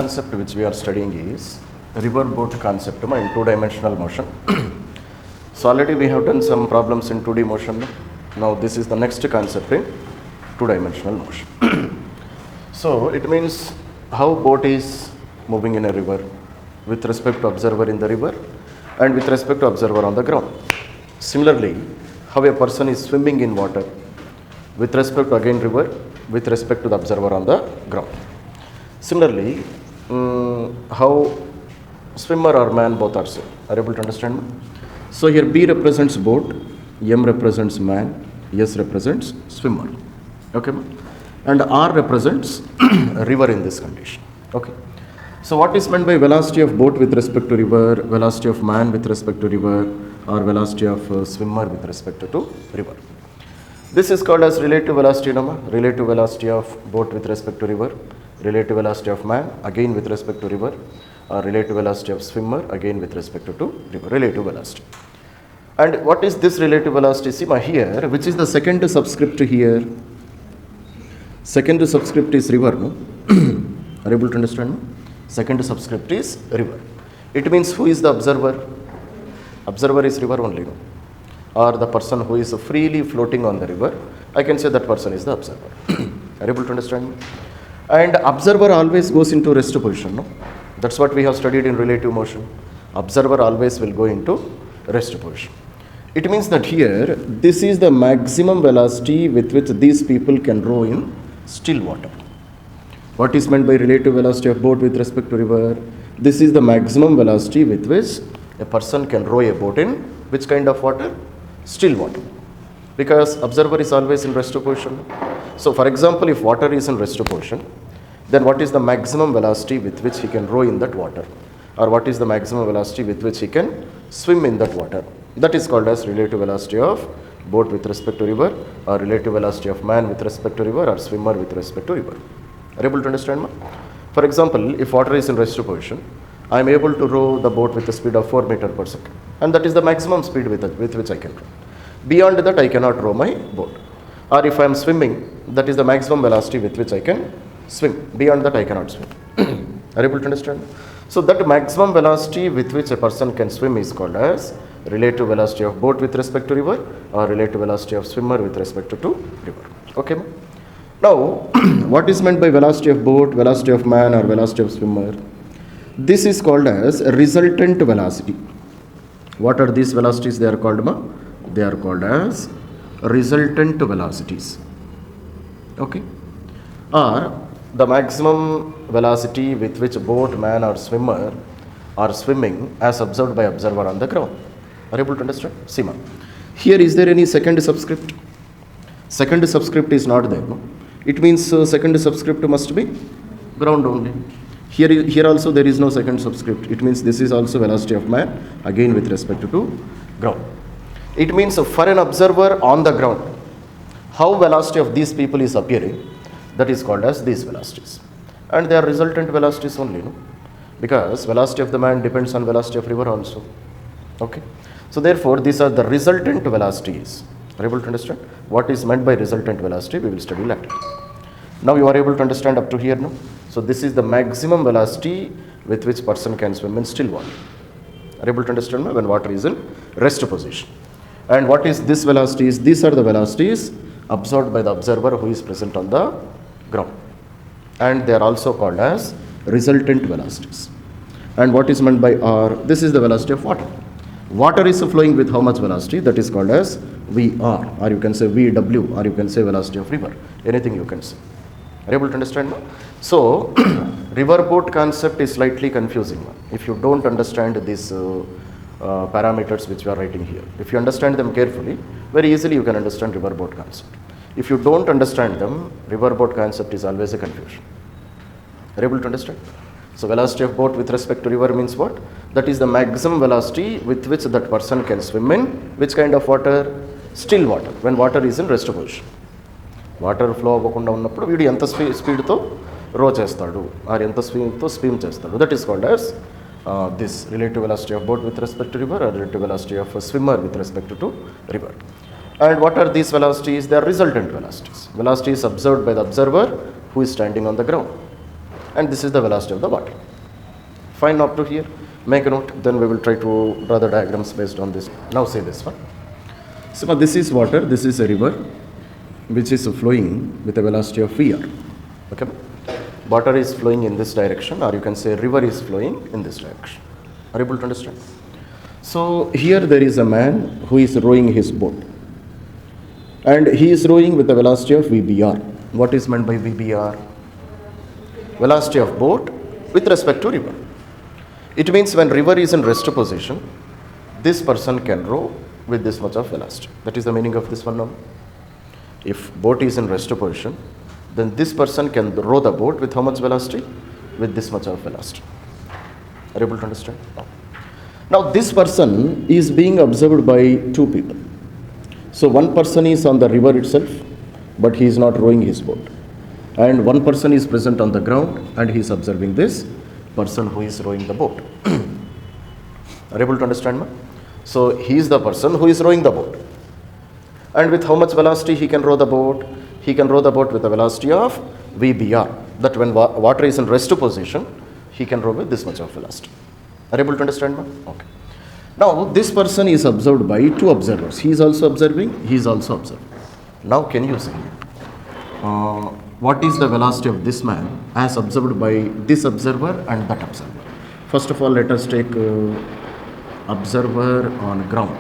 Concept which we are studying is river boat concept in two-dimensional motion. So already we have done some problems in 2D motion. Now this is the next concept in two-dimensional motion. So it means how boat is moving in a river with respect to observer in the river and with respect to observer on the ground. Similarly, how a person is swimming in water with respect to again river with respect to the observer on the ground. Similarly, how swimmer or man both are same. Are you able to understand me? So here B represents boat, M represents man, S represents swimmer. Okay, and R represents river in this condition. Okay. So what is meant by velocity of boat with respect to river, velocity of man with respect to river, or velocity of swimmer with respect to river? This is called as relative velocity, relative velocity of boat with respect to river, relative velocity of man again with respect to river, or relative velocity of swimmer again with respect to river, relative velocity. And what is this relative velocity? See here, which is the second subscript here? Second subscript is river, no? Are you able to understand? No? Second subscript is river. It means who is the observer? Observer is river only, no? Or the person who is freely floating on the river, I can say that person is the observer. Are you able to understand? And observer always goes into rest position, no? That's what we have studied in relative motion. Observer always will go into rest position. It means that here, this is the maximum velocity with which these people can row in still water. What is meant by relative velocity of boat with respect to river? This is the maximum velocity with which a person can row a boat in which kind of water? Still water. Because observer is always in rest position. So for example, if water is in rest position, then what is the maximum velocity with which he can row in that water? Or what is the maximum velocity with which he can swim in that water? That is called as relative velocity of boat with respect to river, or relative velocity of man with respect to river, or swimmer with respect to river. Are you able to understand? For example, if water is in rest position, I am able to row the boat with a speed of 4 meters per second. And that is the maximum speed with which I can row. Beyond that, I cannot row my boat. Or if I am swimming, that is the maximum velocity with which I can swim. Beyond that, I cannot swim. Are you able to understand? So that maximum velocity with which a person can swim is called as relative velocity of boat with respect to river, or relative velocity of swimmer with respect to river. Okay. Now, what is meant by velocity of boat, velocity of man, or velocity of swimmer? This is called as resultant velocity. What are these velocities? They are called, they are called as resultant velocities. Okay. Or the maximum velocity with which boat, man, or swimmer are swimming as observed by observer on the ground. Are you able to understand? See, here is there any second subscript? Second subscript is not there. No? It means second subscript must be ground only. Here also there is no second subscript. It means this is also velocity of man again with respect to ground. It means for an observer on the ground, how velocity of these people is appearing, that is called as these velocities. And they are resultant velocities only, no? Because velocity of the man depends on velocity of river also. Okay. So therefore, these are the resultant velocities. Are you able to understand? What is meant by resultant velocity, we will study later. Now you are able to understand up to here, no? So this is the maximum velocity with which person can swim in still water. Are you able to understand when water is in rest position? And what is this velocities? These are the velocities observed by the observer who is present on the ground. And they are also called as resultant velocities. And what is meant by R? This is the velocity of water. Water is flowing with how much velocity? That is called as VR, or you can say VW, or you can say velocity of river. Anything you can say. Are you able to understand? So, river boat concept is slightly confusing if you don't understand these parameters which we are writing here. If you understand them carefully, very easily you can understand river boat concept. If you don't understand them, river boat concept is always a confusion. Are you able to understand? So velocity of boat with respect to river means what? That is the maximum velocity with which that person can swim in which kind of water? Still water, when water is in rest position. Water flow అవ్వకుండా ఉన్నప్పుడు వీడు ఎంత స్పీడ్తో రో చేస్తాడు, are ఎంత స్పీడ్తో swim చేస్తాడు. That is called as this relative velocity of boat with respect to river, or relative velocity of a swimmer with respect to river. And what are these velocities? They are resultant velocities. Velocities observed by the observer who is standing on the ground. and this is the velocity of the water. Fine up to here. Make a note, then we will try to draw the diagrams based on this. Now say this one. So now this is water, this is a river which is flowing with a velocity of VR. Okay? Water is flowing in this direction, or you can say river is flowing in this direction. Are you able to understand? So here there is a man who is rowing his boat, and he is rowing with a velocity of VBR. What is meant by VBR? Velocity of boat with respect to river. It means when river is in rest position, this person can row with this much of velocity. That is the meaning of this one now. If boat is in rest position, then this person can row the boat with how much velocity? With this much of velocity. Are you able to understand? Now this person is being observed by two people. So one person is on the river itself, but he is not rowing his boat. And one person is present on the ground, and he is observing this person who is rowing the boat. Are you able to understand, ma? So he is the person who is rowing the boat. And with how much velocity he can row the boat? He can row the boat with a velocity of VBR. That when water is in rest position, he can row with this much of velocity. Are you able to understand, ma? Okay. Now this person is observed by two observers. He is also observing, he is also observing. Now can you say what is the velocity of this man as observed by this observer and that observer? First of all, let us take observer on ground.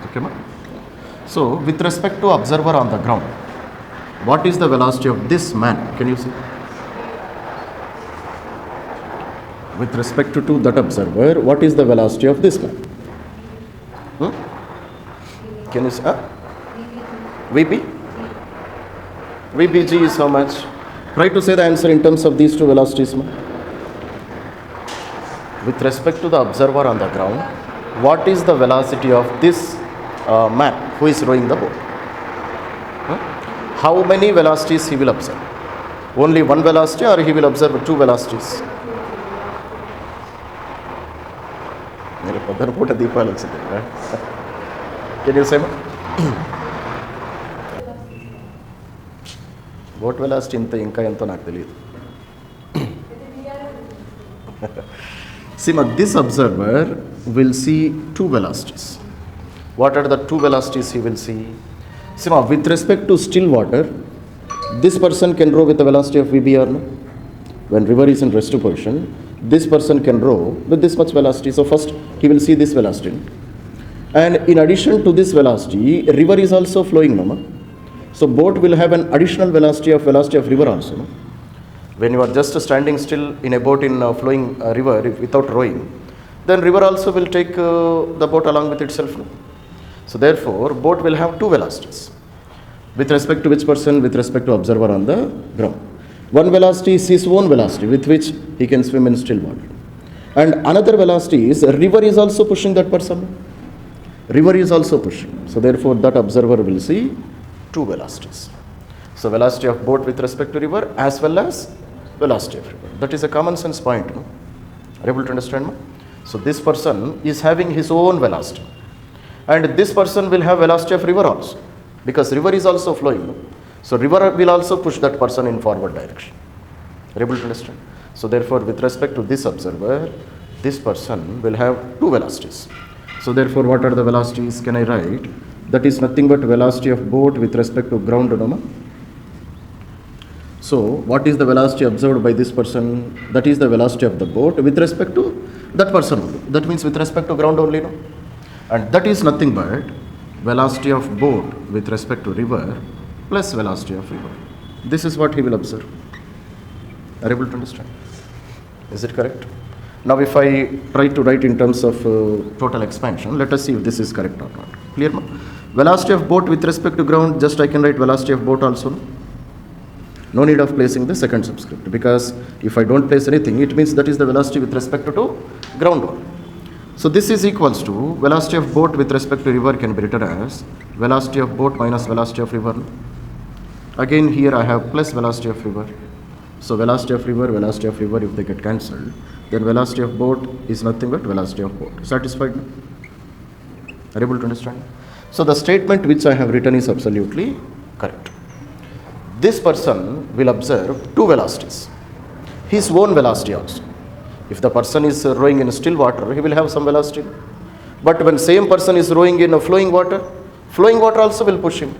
Okay, ma? So with respect to observer on the ground, what is the velocity of this man? Can you see? With respect to that observer, what is the velocity of this man? Can you see? VB? VBG is how much? Try to say the answer in terms of these two velocities. With respect to the observer on the ground, what is the velocity of this man who is rowing the boat? How many velocities he will observe? Only one velocity, or he will observe two velocities? Can you say? Boat velocity inka ento naaku teliyadu. See, this observer will see two velocities. What are the two velocities he will see? See, with respect to still water, this person can row with a velocity of VBR. No? When river is in rest position, this person can row with this much velocity. So first he will see this velocity. And in addition to this velocity, river is also flowing. No? So boat will have an additional velocity of river also. No? When you are just standing still in a boat in a flowing river without rowing, then river also will take the boat along with itself. No? So therefore, boat will have two velocities. With respect to which person? With respect to observer on the ground. One velocity is his own velocity with which he can swim in still water. And another velocity is river is also pushing that person. River is also pushing. So therefore, that observer will see two velocities. So velocity of boat with respect to river as well as velocity of river. That is a common sense point. No? Are you able to understand? No? So this person is having his own velocity. And this person will have velocity of river also. Because river is also flowing. No? So river will also push that person in forward direction. Are you able to understand? So therefore, with respect to this observer, this person will have two velocities. So therefore, what are the velocities? Can I write? That is nothing but velocity of boat with respect to ground. No? So what is the velocity observed by this person? That is the velocity of the boat with respect to that person only. That means with respect to ground only. No? And that is nothing but velocity of boat with respect to river plus velocity of river. This is what he will observe. Are you able to understand? Is it correct? Now if I try to write in terms of total expansion, let us see if this is correct or not. Clear? Velocity of boat with respect to ground, just I can write velocity of boat also. No need of placing the second subscript, because if I don't place anything, it means that is the velocity with respect to ground one. So this is equals to velocity of boat with respect to river can be written as velocity of boat minus velocity of river. Again here I have plus velocity of river. So velocity of river, if they get cancelled, then velocity of boat is nothing but velocity of boat. Satisfied? Are you able to understand? So the statement which I have written is absolutely correct. this person will observe two velocities, his own velocity also. If the person is rowing in still water, he will have some velocity. But when same person is rowing in a flowing water also will push him.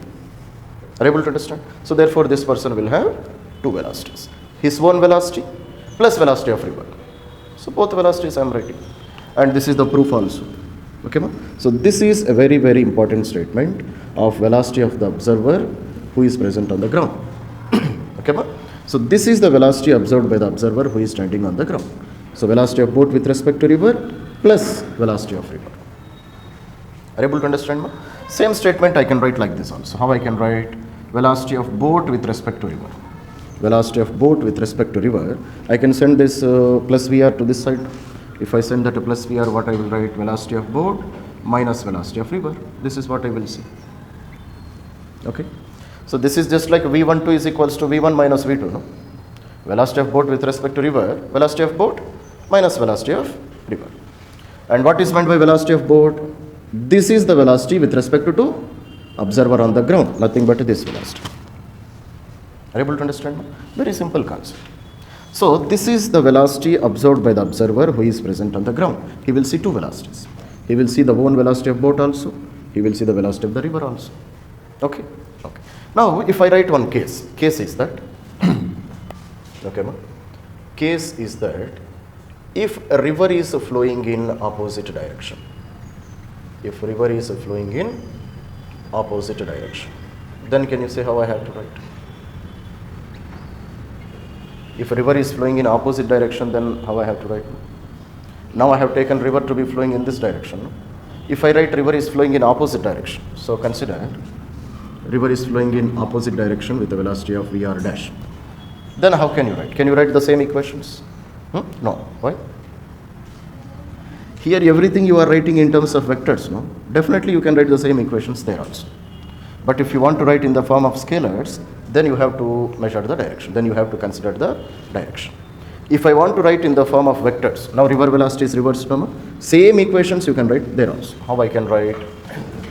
Are you able to understand? So therefore this person will have two velocities, his own velocity plus velocity of river. So both velocities I am writing, and this is the proof also. Okay, ma? So this is a very, very important statement of velocity of the observer who is present on the ground. Okay, ma? So this is the velocity observed by the observer who is standing on the ground. So velocity of boat with respect to river plus velocity of river. Are you able to understand, ma? Same statement I can write like this also. How I can write? Velocity of boat with respect to river. Velocity of boat with respect to river. I can send this plus VR to this side. If I send that to plus VR, what I will write? Velocity of boat minus velocity of river. This is what I will see. Okay. So this is just like V12 is equals to V1 minus V2, no? Velocity of boat with respect to river, velocity of boat minus velocity of river. And what is meant by velocity of boat? This is the velocity with respect to observer on the ground, nothing but this velocity. Are you able to understand? Very simple concept. So this is the velocity observed by the observer who is present on the ground. He will see two velocities. He will see the own velocity of boat also. He will see the velocity of the river also. Okay. Okay. Now if I write one case is that okay, ma? Case is that if a river is flowing in opposite direction, if river is flowing in opposite direction, then can you say how I have to write? If river is flowing in opposite direction, then how I have to write? Now I have taken river to be flowing in this direction. If I write river is flowing in opposite direction, so consider river is flowing in opposite direction with the velocity of VR dash. Then how can you write? Can you write the same equations? No. Why? Here everything you are writing in terms of vectors, no? Definitely you can write the same equations there also. But if you want to write in the form of scalars, then you have to measure the direction. Then you have to consider the direction. If I want to write in the form of vectors, now river velocity is reversed, no? Same equations you can write there also. How I can write?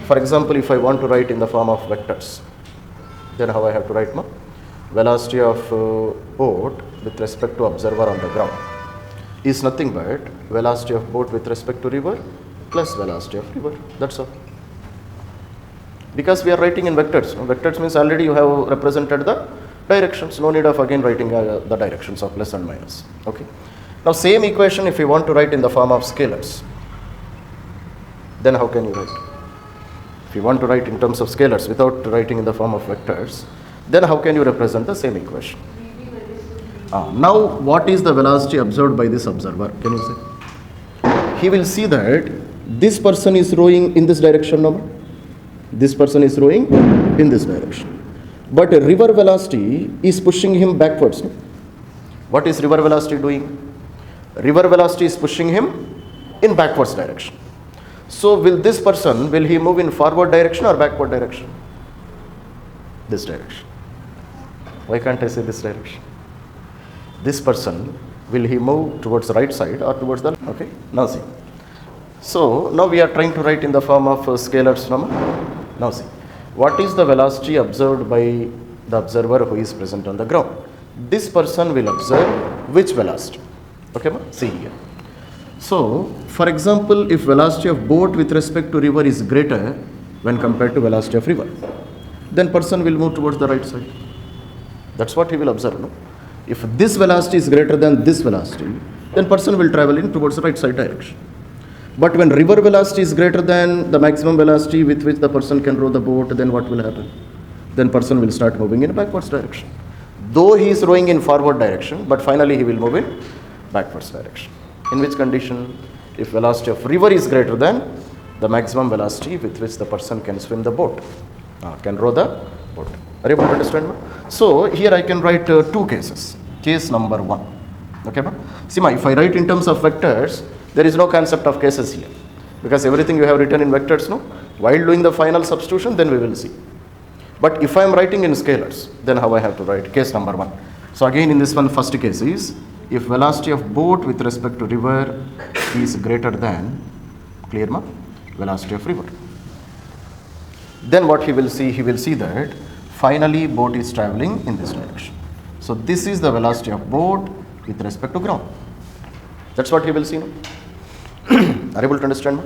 For example, if I want to write in the form of vectors, then how I have to write, no? Velocity of boat with respect to observer on the ground is nothing but velocity of boat with respect to river plus velocity of river. That's all. Because we are writing in vectors. No? Vectors means already you have represented the directions. No need of again writing the directions of plus and minus. Okay. Now same equation if you want to write in the form of scalars, then how can you write? If you want to write in terms of scalars without writing in the form of vectors, then how can you represent the same equation? Now what is the velocity observed by this observer? Can you say? He will see that this person is rowing in this direction, no? This person is rowing in this direction. But river velocity is pushing him backwards. No? What is river velocity doing? River velocity is pushing him in backwards direction. So will this person, will he move in forward direction or backward direction? This direction. Why can't I say this direction? This person, will he move towards the right side or towards the left? Okay, now see. So now we are trying to write in the form of scalars. Now see, what is the velocity observed by the observer who is present on the ground? This person will observe which velocity? Okay, see here. So, for example, if velocity of boat with respect to river is greater when compared to velocity of river, then person will move towards the right side. That's what he will observe. No? If this velocity is greater than this velocity, then person will travel in towards the right side direction. But when river velocity is greater than the maximum velocity with which the person can row the boat, then what will happen? Then person will start moving in a backwards direction. Though he is rowing in forward direction, but finally he will move in backwards direction. In which condition? If velocity of river is greater than the maximum velocity with which the person can swim the boat, can row the boat. Are you able to understand? So here I can write two cases. Case number one. Okay, see, if I write in terms of vectors, there is no concept of cases here, because everything you have written in vectors, no? While doing the final substitution, then we will see. But if I am writing in scalars, then how I have to write? Case number one. So again in this one, first case is, if velocity of boat with respect to river is greater than, clear velocity of river, then what he will see? He will see that Finally, boat is traveling in this direction. So this is the velocity of boat with respect to ground. That's what he will see. No? Are you able to understand?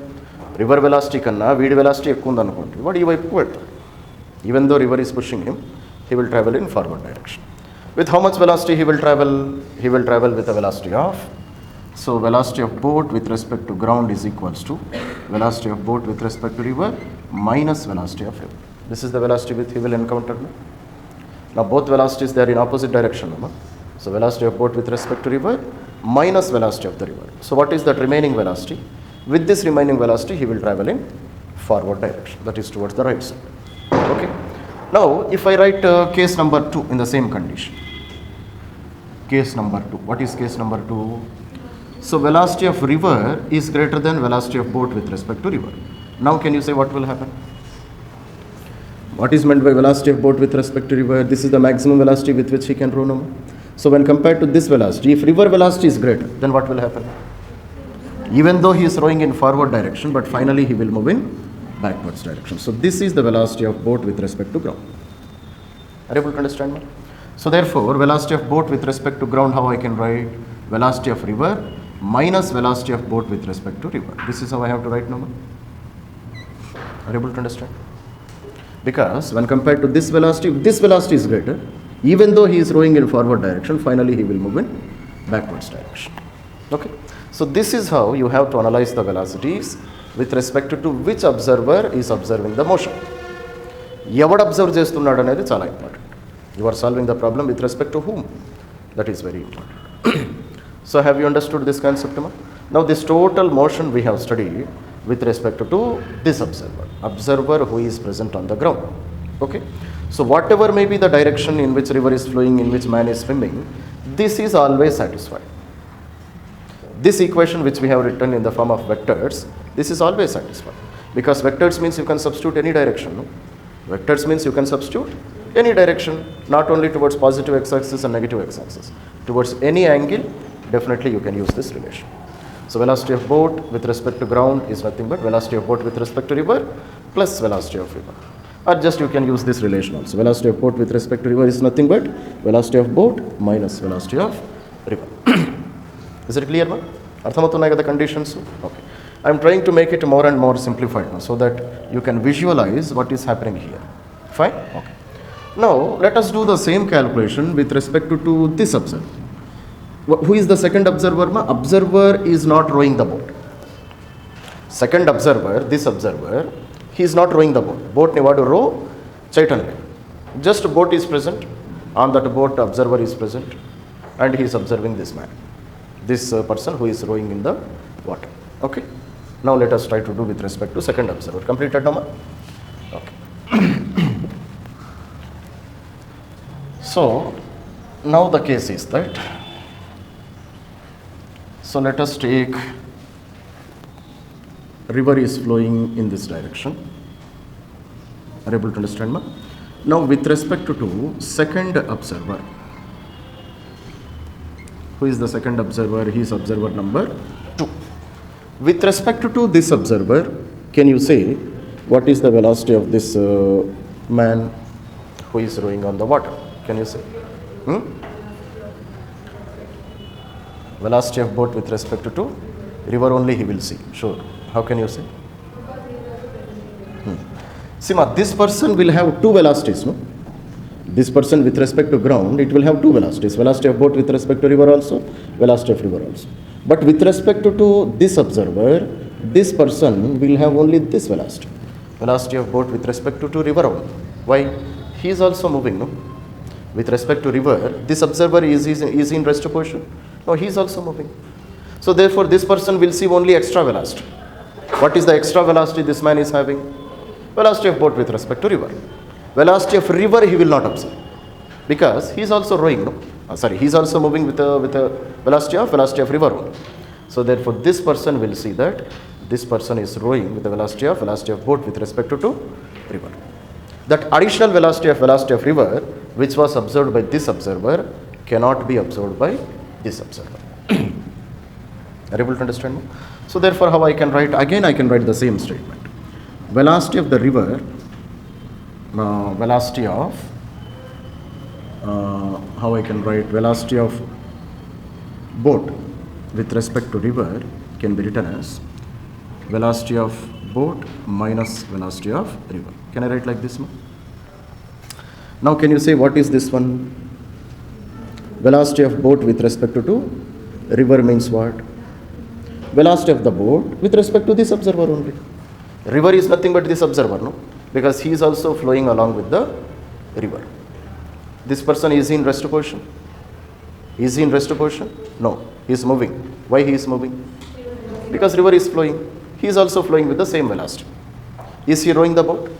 River velocity kanna weed velocity ekku undanukondi. What ee vaipu veltadu. Even though river is pushing him, he will travel in forward direction. With how much velocity he will travel? He will travel with a velocity of, so velocity of boat with respect to ground is equals to velocity of boat with respect to river minus velocity of river. This is the velocity which he will encounter. No? Now both velocities, they are in opposite direction. No? So velocity of boat with respect to river minus velocity of the river. So what is that remaining velocity? With this remaining velocity, he will travel in forward direction, that is towards the right side. Okay. Now if I write case number 2 in the same condition. Case number 2. What is case number 2? So velocity of river is greater than velocity of boat with respect to river. Now can you say what will happen? What is meant by velocity of boat with respect to river? This is the maximum velocity with which he can row. No? So when compared to this velocity, if river velocity is greater, then what will happen? Even though he is rowing in forward direction, but finally he will move in backwards direction. So this is the velocity of boat with respect to ground. Are you able to understand me? So therefore, velocity of boat with respect to ground, how I can write? Velocity of river minus velocity of boat with respect to river. This is how I have to write now. Are you able to understand? Because when compared to this velocity is greater. Even though he is rowing in forward direction, finally he will move in backwards direction. Okay. So this is how you have to analyze the velocities with respect to which observer is observing the motion. Evad observe chestunnadu anedi chaala important. You are solving the problem with respect to whom? That is very important. So have you understood this concept? Now this total motion we have studied with respect to this observer who is present on the ground. Okay. So whatever may be the direction in which river is flowing, in which man is swimming, this is always satisfied. This equation which we have written in the form of vectors, this is always satisfied. Because vectors means you can substitute any direction. No? Vectors means you can substitute any direction, not only towards positive x-axis and negative x-axis. Towards any angle, definitely you can use this relation. So velocity of boat with respect to ground is nothing but velocity of boat with respect to river plus velocity of river. Or just you can use this relation also. Velocity of boat with respect to river is nothing but velocity of boat minus velocity of river. Is it clear, man? Arthamautunnayi kada conditions? Okay. I am trying to make it more and more simplified now so that you can visualize what is happening here. Fine? Okay. Now let us do the same calculation with respect to this observer. Who is the second observer? Observer is not rowing the boat. Second observer, this observer, he is not rowing the boat. Boat ni vadu row chaitanle. Just boat is present. On that boat observer is present and he is observing this man. This person who is rowing in the water. Okay. Now let us try to do with respect to second observer. Completed now? Okay. So now the case is that, so let us take river is flowing in this direction. Are you able to understand? Ma? Now with respect to second observer. Who is the second observer? He is observer number 2. With respect to this observer, can you say what is the velocity of this man who is rowing on the water? Can you say? Velocity of boat with respect to river only he will see. Sure. How can you say? See, this person will have 2 velocities, no? This person with respect to ground, it will have 2 velocities. Velocity of boat with respect to river also, velocity of river also. But with respect to this observer, this person will have only this velocity. Velocity of boat with respect to river only. Why? He is also moving, no? With respect to river, this observer is in rest position. No, he is also moving. So therefore, this person will see only extra velocity. What is the extra velocity this man is having? Velocity of boat with respect to river. Velocity of river he will not observe because he is also rowing. No? He is also moving with a velocity of river only. So therefore, this person will see that this person is rowing with the velocity of boat with respect to river. That additional velocity of river which was observed by this observer cannot be observed by this observer. Are you able to understand me? So therefore, how I can write? Again, I can write the same statement. Velocity of the river, velocity of how I can write velocity of boat with respect to river can be written as velocity of boat minus velocity of river. Can I write like this? Now can you say what is this one? Velocity of boat with respect to river means what? Velocity of the boat with respect to this observer only. River is nothing but this observer, no? Because he is also flowing along with the river. This person is in rest position. Is he in rest position? No. He is moving. Why he is moving? Because river is flowing. He is also flowing with the same velocity. Is he rowing the boat?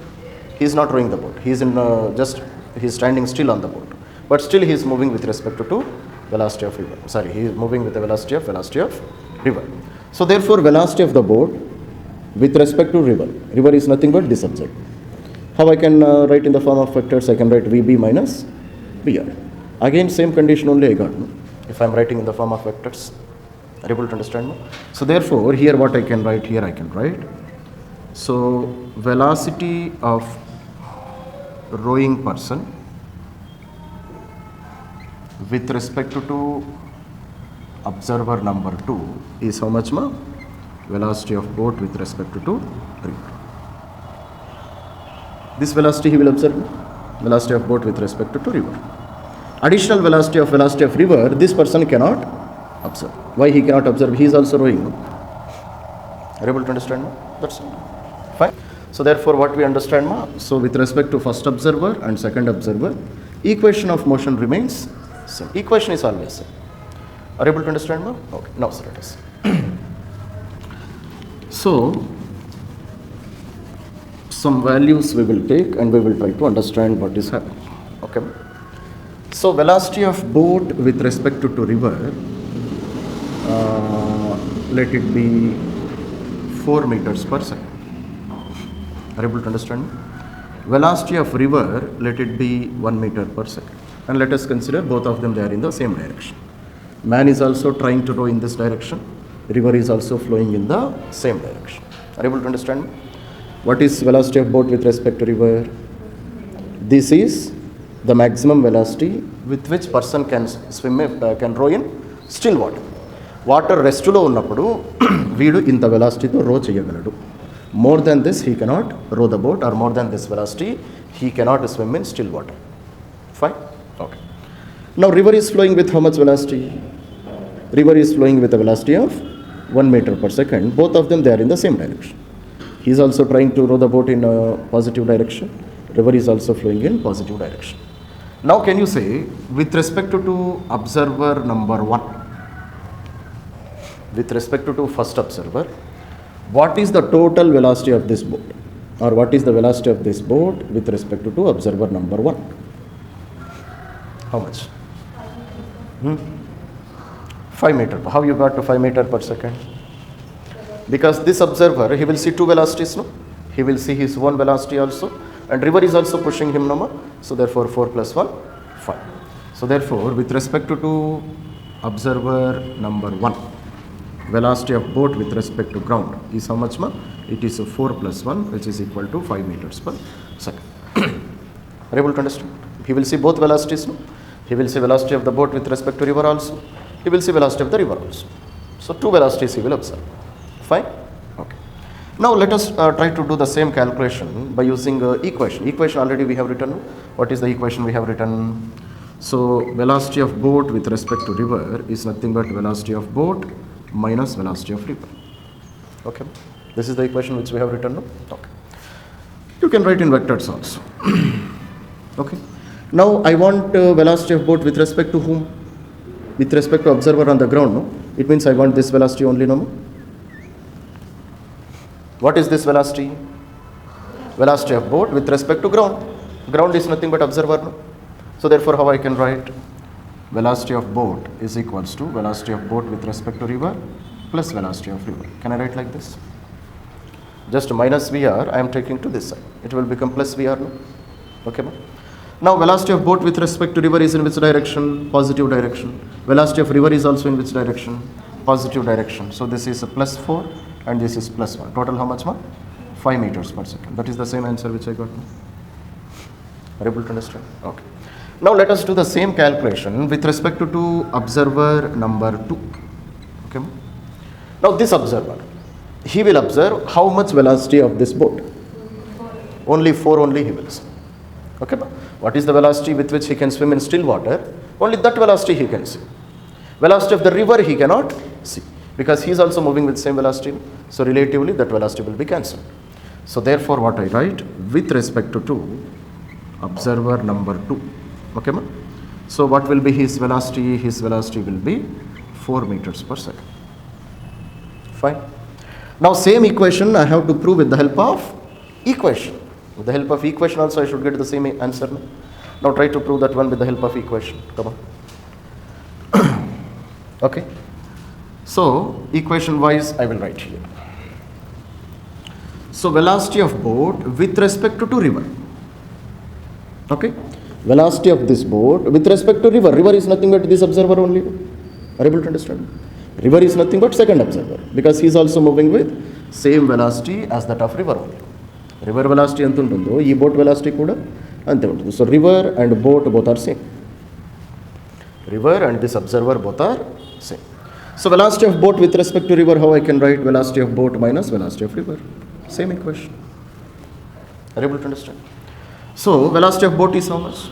He is not rowing the boat. He is in he is standing still on the boat. But still he is moving with respect to velocity of river. Sorry, he is moving with the velocity of river. So therefore velocity of the boat with respect to river. River is nothing but this object. How I can write in the form of vectors? I can write VB minus VR. Again same condition only I got. No? If I am writing in the form of vectors. Are you able to understand? No? So therefore here what I can write? Here I can write. So velocity of rowing person with respect to observer number 2 is how much ma? Velocity of boat with respect to river. This velocity he will observe, velocity of boat with respect to river. Additional velocity of river, this person cannot observe. Why he cannot observe? He is also rowing. No? Are you able to understand? No? That's it. Fine. So therefore what we understand? Ma? So with respect to first observer and second observer, equation of motion remains same. Equation is always same. Are you able to understand? Ma? Okay. Now sir, it is. So some values we will take and we will try to understand what is happening. Okay. So velocity of boat with respect to river, let it be 4 meters per second. Are you able to understand? Velocity of river, let it be 1 meter per second. And let us consider both of them, they are in the same direction. Man is also trying to row in this direction. River is also flowing in the same direction. Are you able to understand? What is velocity of boat with respect to river? This is the maximum velocity with which person can swim, can row in still water. Water రెస్ట్లో ఉన్నప్పుడు వీడు ఇంత వెలాసిటీతో రో చేయగలడు. More than this he cannot row the boat, or more than this velocity he cannot swim in still water. Fine? Okay. Now river is flowing with how much velocity? River is flowing with a velocity of 1 meter per second. Both of them, they are in the same direction. He is also trying to row the boat in a positive direction. River is also flowing in positive direction. Now can you say with respect to observer number 1, with respect to first observer, what is the total velocity of this boat, or what is the velocity of this boat with respect to observer number 1? How much? 5 meter. How you got to 5 meter per second? Because this observer, he will see two velocities, no? He will see his own velocity also, and river is also pushing him, no? So therefore 4 plus 1, 5. So therefore with respect to observer number 1, velocity of boat with respect to ground is how much, ma? It is 4 plus 1, which is equal to 5 meters per second. Are you able to understand? He will see both velocities, no? He will see velocity of the boat with respect to river also. He will see velocity of the river also. So two velocities he will observe. Fine? Okay. Now let us try to do the same calculation by using equation. Equation already we have written. What is the equation we have written? So velocity of boat with respect to river is nothing but velocity of boat minus velocity of river. Okay. This is the equation which we have written. No? Okay. You can write in vectors also. Okay. Now I want velocity of boat with respect to whom? With respect to observer on the ground, no? It means I want this velocity only, no? What is this velocity? Velocity of boat with respect to ground. Ground is nothing but observer, no? So therefore how I can write? Velocity of boat is equals to velocity of boat with respect to river plus velocity of river. Can I write like this? Just minus VR I am taking to this side. It will become plus VR, no? Okay, ma? Now velocity of boat with respect to river is in which direction? Positive direction. Velocity of river is also in which direction? Positive direction. So this is a plus 4 and this is plus 1. Total how much, ma? 5 meters per second. That is the same answer which I got. Are you able to understand? Okay. Now let us do the same calculation with respect to observer number 2. Okay. Now this observer, he will observe how much velocity of this boat. Only 4 only he will see. Okay. What is the velocity with which he can swim in still water? Only that velocity he can see. Velocity of the river he cannot see, because he is also moving with same velocity. So relatively that velocity will be cancelled. So therefore what I write, with respect to observer number 2. Okay, ma? So what will be his velocity? His velocity will be 4 meters per second. Fine. Now same equation I have to prove with the help of equation. With the help of equation also I should get the same answer. Now try to prove that one with the help of equation. Come on. Okay. So equation wise I will write here. So velocity of boat with respect to river. Okay. Velocity of this boat with respect to river. River is nothing but this observer only. Are you able to understand? River is nothing but second observer, because he is also moving with same velocity as that of river only. River velocity anta untundo, ee boat velocity kuda ante untundi. So river and boat both are same. River and this observer both are same. So velocity of boat with respect to river, how I can write velocity of boat minus velocity of river? Same equation. Are you able to understand? So velocity of boat is how much?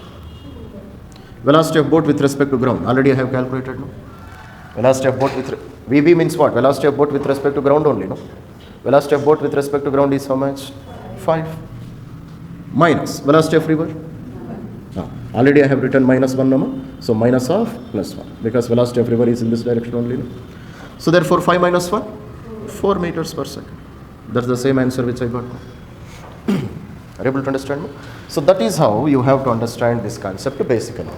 Velocity of boat with respect to ground. Already I have calculated. No? Velocity of boat with VB means what? Velocity of boat with respect to ground only. No. Velocity of boat with respect to ground is how much? 5. Minus velocity of river. Already I have written minus 1 number. So minus of plus 1, because velocity of river is in this direction only. No? So therefore 5 minus 1, 4 meters per second. That's the same answer which I got. Are you able to understand me? So that is how you have to understand this concept basically.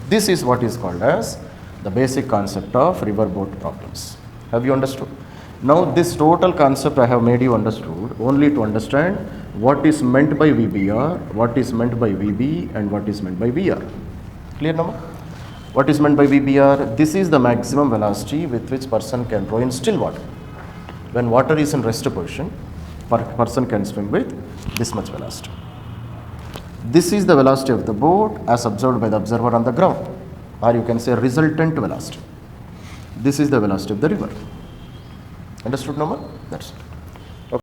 This is what is called as the basic concept of river boat problems. Have you understood? Now this total concept I have made you understood only to understand what is meant by VBR, what is meant by VB, and what is meant by VR. Clear now? What is meant by VBR? This is the maximum velocity with which person can row in still water. When water is in rest position, person can swim with this much velocity. This is the velocity of the boat as observed by the observer on the ground, or you can say resultant velocity. This is the velocity of the river. Understood, Nama? That's it.